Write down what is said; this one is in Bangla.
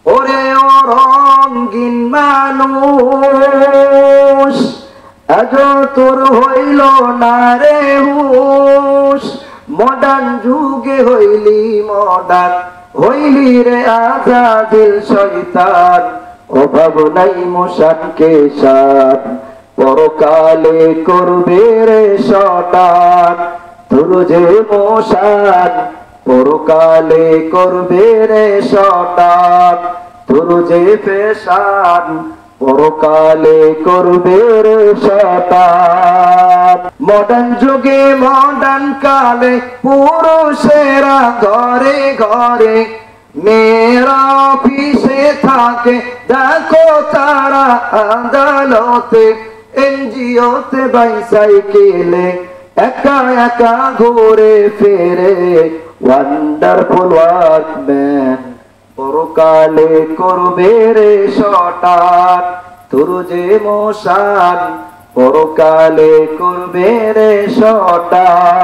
ওরে ও রঙিন মানুষ, আজ তোর হইল না রে হুশ। মডার্ন যুগে হইলি মডার্ন, হইলি রে আজাদিল শয়তান। অভাব নাই মশান কেশান, পরকালে করবে রে শটান। তোর যে মশান পরকালে করবে রে শটান। তোর যে পেশান পরকালে করবে রে শটান। মডার্ন যুগে মডার্ন কালে পুরুষেরা ঘরে ঘরে, মেয়েরা অফিসে থাকে দেখো তারা আদালতে। এনজিওতে বাইসাইকেলে একা একা ঘুরে ফেরে, ওয়ান্ডারফুল ওয়ার্কম্যান পরকালে করবে রে শটান। তোর যে মশান পরকালে করবে রে শটান।